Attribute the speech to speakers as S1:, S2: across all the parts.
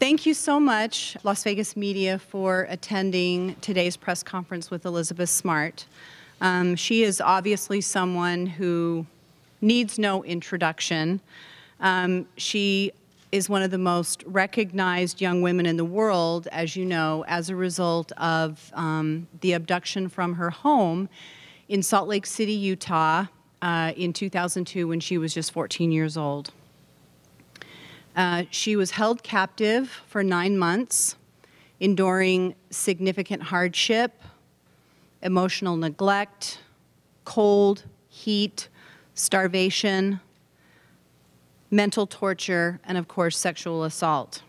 S1: Thank you so much, Las Vegas media, for attending today's press conference with Elizabeth Smart. She is obviously someone who needs no introduction. She is one of the most recognized young women in the world, as you know, as a result of the abduction from her home in Salt Lake City, Utah, in 2002 when she was just 14 years old. She was held captive for 9 months, enduring significant hardship, emotional neglect, cold, heat, starvation, mental torture, and of course, sexual assault.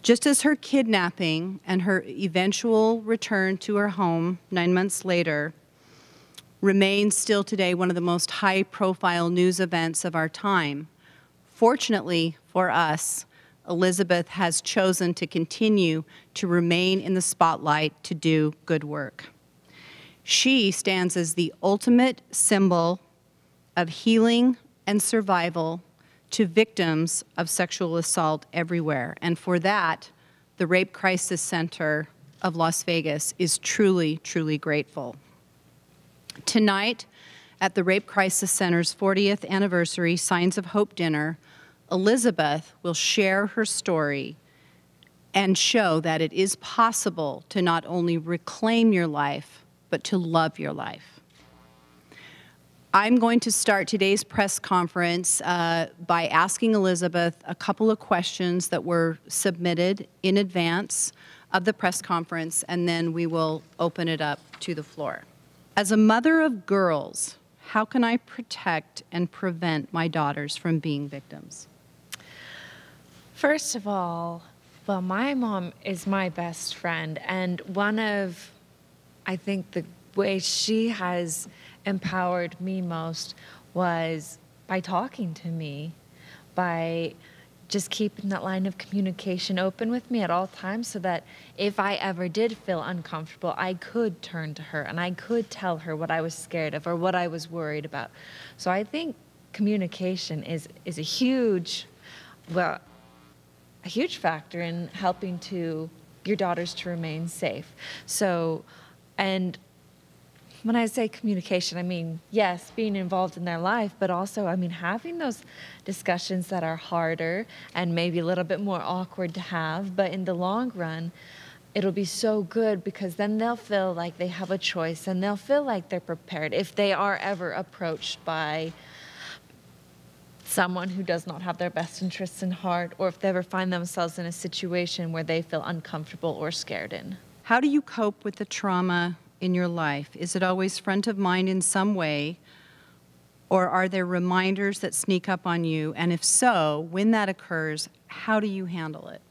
S1: Just as her kidnapping and her eventual return to her home 9 months later remains still today one of the most high-profile news events of our time, fortunately for us, Elizabeth has chosen to continue to remain in the spotlight to do good work. She stands as the ultimate symbol of healing and survival to victims of sexual assault everywhere. And for that, the Rape Crisis Center of Las Vegas is truly, truly grateful. Tonight, at the Rape Crisis Center's 40th anniversary Signs of Hope dinner, Elizabeth will share her story and show that it is possible to not only reclaim your life, but to love your life. I'm going to start today's press conference by asking Elizabeth a couple of questions that were submitted in advance of the press conference, and then we will open it up to the floor. As a mother of girls, how can I protect and prevent my daughters from being victims?
S2: First of all, well, my mom is my best friend, and one of, I think, the ways she has empowered me most was by talking to me, by just keeping that line of communication open with me at all times so that if I ever did feel uncomfortable, I could turn to her and I could tell her what I was scared of or what I was worried about. So I think communication is a huge, well, a huge factor in helping your daughters to remain safe. So, and when I say communication, I mean, yes, being involved in their life, but also, I mean, having those discussions that are harder and maybe a little bit more awkward to have, but in the long run, it'll be so good because then they'll feel like they have a choice and they'll feel like they're prepared if they are ever approached by someone who does not have their best interests in heart, or if they ever find themselves in a situation where they feel uncomfortable or scared in.
S1: How do you cope with the trauma in your life? Is it always front of mind in some way, or are there reminders that sneak up on you? And if so, when that occurs, how do you handle it?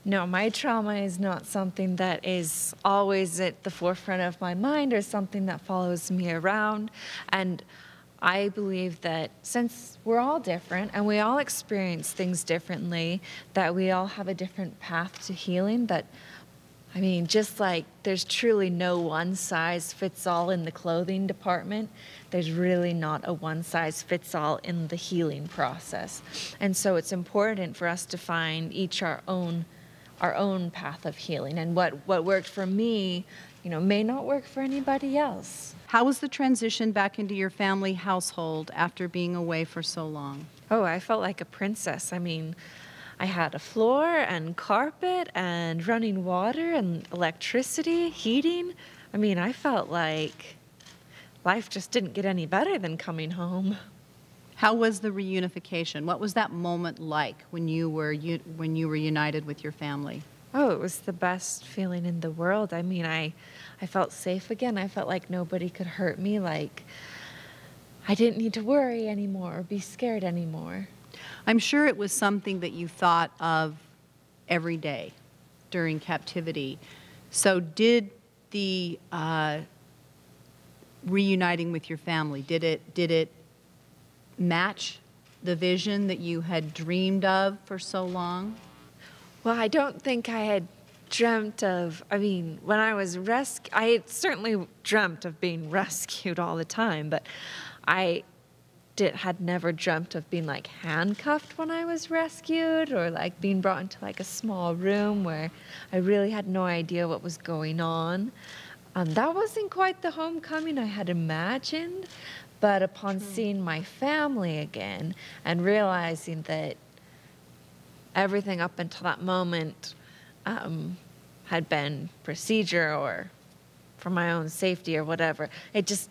S2: No, my trauma is not something that is always at the forefront of my mind or something that follows me around. And I believe that since we're all different and we all experience things differently, that we all have a different path to healing, that I mean, just like there's truly no one-size-fits-all in the clothing department, there's really not a one-size-fits-all in the healing process. And so it's important for us to find each our own path of healing. And what worked for me, may not work for anybody else.
S1: How was the transition back into your family household after being away for so long?
S2: Oh, I felt like a princess. I mean, I had a floor and carpet and running water and electricity, heating. I mean, I felt like life just didn't get any better than coming home.
S1: How was the reunification? What was that moment like when you were united with your family?
S2: Oh, it was the best feeling in the world. I mean, I felt safe again. I felt like nobody could hurt me, like I didn't need to worry anymore or be scared anymore.
S1: I'm sure it was something that you thought of every day during captivity. So did the reuniting with your family, did it match the vision that you had dreamed of for so long?
S2: Well, I don't think I had dreamt of, when I was I had certainly dreamt of being rescued all the time, but I had never dreamt of being like handcuffed when I was rescued, or like being brought into like a small room where I really had no idea what was going on. That wasn't quite the homecoming I had imagined, but upon seeing my family again and realizing that everything up until that moment had been procedure or for my own safety or whatever,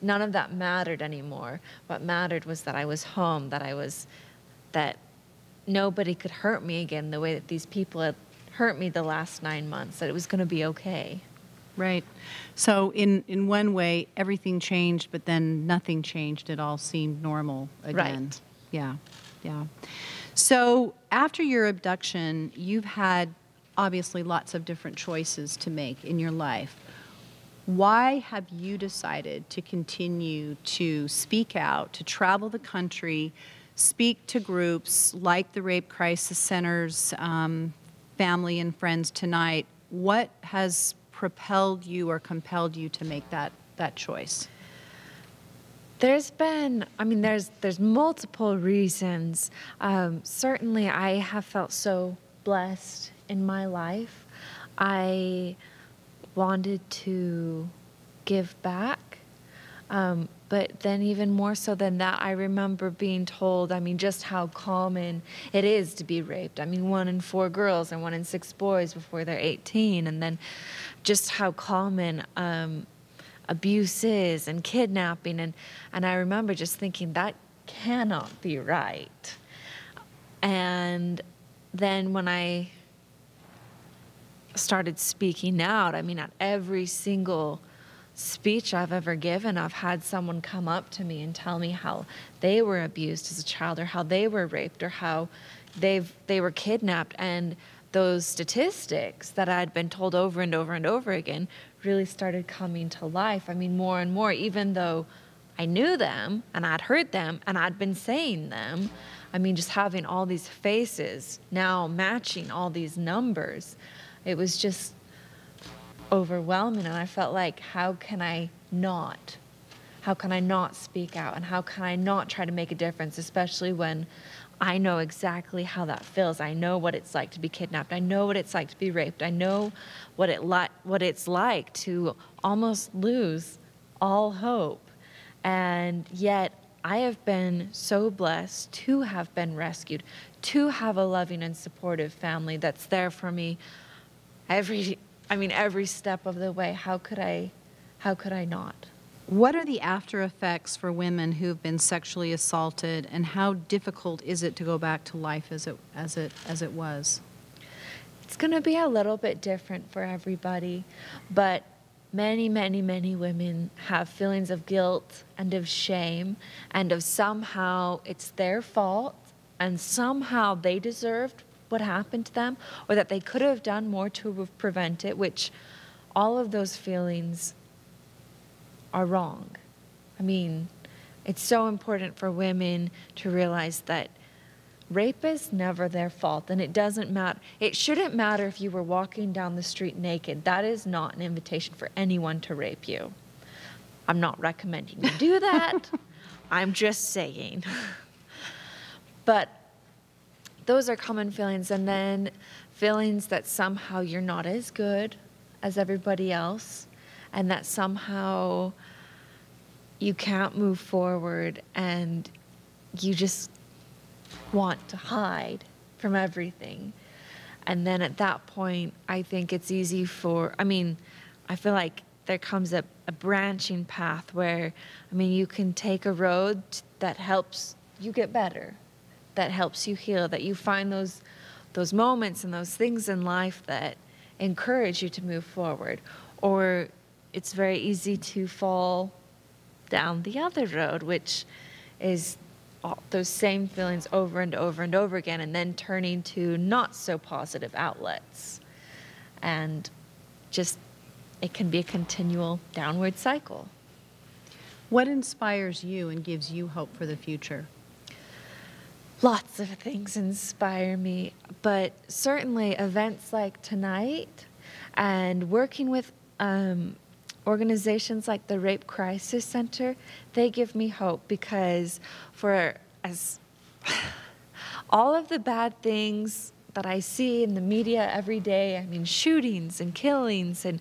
S2: none of that mattered anymore. What mattered was that I was home, that nobody could hurt me again the way that these people had hurt me the last 9 months, that it was going to be okay.
S1: Right. So in one way, everything changed, but then nothing changed. It all seemed normal again.
S2: Right.
S1: Yeah. Yeah. So after your abduction, you've had obviously lots of different choices to make in your life. Why have you decided to continue to speak out, to travel the country, speak to groups like the Rape Crisis Center's Family and Friends Tonight? What has propelled you or compelled you to make that choice?
S2: There's multiple reasons. Certainly, I have felt so blessed in my life. I wanted to give back, but then even more so than that, I remember being told, just how common it is to be raped. 1 in 4 girls and 1 in 6 boys before they're 18, and then just how common abuse is and kidnapping, and I remember just thinking that cannot be right. And then when I started speaking out, at every single speech I've ever given, I've had someone come up to me and tell me how they were abused as a child, or how they were raped, or how they were kidnapped. And those statistics that I'd been told over and over and over again really started coming to life. More and more, even though I knew them and I'd heard them and I'd been saying them. Just having all these faces now matching all these numbers, it was just overwhelming. And I felt like, how can I not speak out, and how can I not try to make a difference, especially when I know exactly how that feels. I know what it's like to be kidnapped. I know what it's like to be raped. I know what it's like to almost lose all hope. And yet I have been so blessed to have been rescued, to have a loving and supportive family that's there for me every step of the way. How could I not?
S1: What are the after effects for women who have been sexually assaulted, and how difficult is it to go back to life as it was?
S2: It's going to be a little bit different for everybody, but many, many, many women have feelings of guilt and of shame, and of somehow it's their fault, and somehow they deserved what happened to them, or that they could have done more to prevent it, which all of those feelings are wrong. It's so important for women to realize that rape is never their fault, and it doesn't matter. It shouldn't matter if you were walking down the street naked. That is not an invitation for anyone to rape you. I'm not recommending you do that. I'm just saying. But those are common feelings, and then feelings that somehow you're not as good as everybody else, and that somehow you can't move forward, and you just want to hide from everything. And then at that point, I think it's easy I feel like there comes a branching path where, you can take a road that helps you get better, that helps you heal, that you find those moments and those things in life that encourage you to move forward. Or it's very easy to fall down the other road, which is all those same feelings over and over and over again, and then turning to not so positive outlets. And just, it can be a continual downward cycle.
S1: What inspires you and gives you hope for the future?
S2: Lots of things inspire me, but certainly events like tonight and working with organizations like the Rape Crisis Center, they give me hope, because for as all of the bad things that I see in the media every day, I mean, shootings and killings and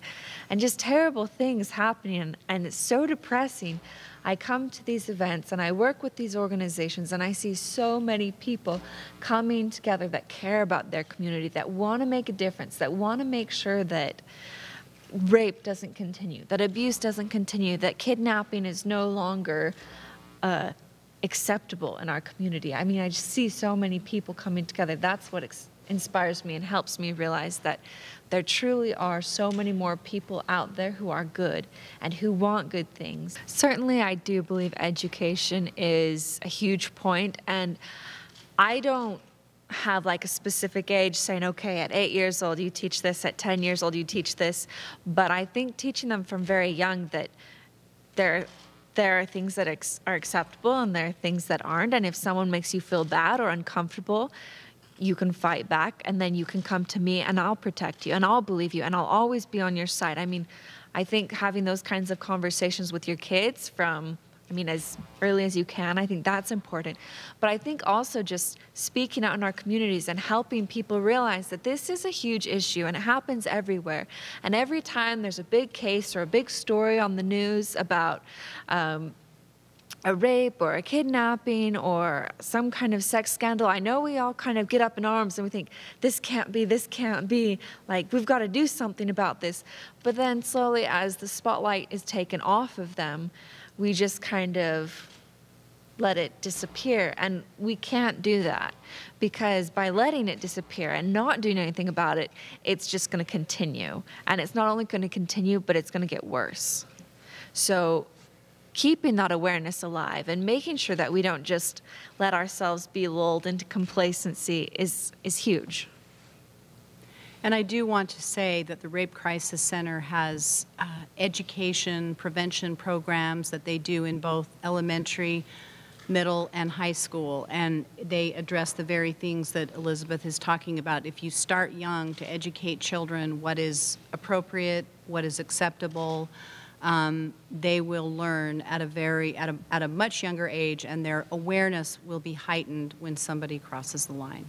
S2: just terrible things happening, and it's so depressing. I come to these events and I work with these organizations, and I see so many people coming together that care about their community, that want to make a difference, that want to make sure that rape doesn't continue, that abuse doesn't continue, that kidnapping is no longer acceptable in our community. I mean, I just see so many people coming together. That's what inspires me and helps me realize that there truly are so many more people out there who are good and who want good things. Certainly, I do believe education is a huge point, and I don't have like a specific age saying, okay, at 8 years old you teach this, at 10 years old you teach this, but I think teaching them from very young that there are things that are acceptable and there are things that aren't, and if someone makes you feel bad or uncomfortable, you can fight back, and then you can come to me and I'll protect you and I'll believe you and I'll always be on your side. I mean, I think having those kinds of conversations with your kids from, I mean, as early as you can, I think that's important. But I think also just speaking out in our communities and helping people realize that this is a huge issue and it happens everywhere. And every time there's a big case or a big story on the news about a rape or a kidnapping or some kind of sex scandal, I know we all kind of get up in arms and we think, this can't be, like, we've got to do something about this. But then slowly, as the spotlight is taken off of them, we just kind of let it disappear. And we can't do that, because by letting it disappear and not doing anything about it, it's just going to continue. And it's not only going to continue, but it's going to get worse. So keeping that awareness alive and making sure that we don't just let ourselves be lulled into complacency is huge.
S1: And I do want to say that the Rape Crisis Center has education, prevention programs that they do in both elementary, middle, and high school. And they address the very things that Elizabeth is talking about. If you start young to educate children what is appropriate, what is acceptable, they will learn at a much younger age, and their awareness will be heightened when somebody crosses the line.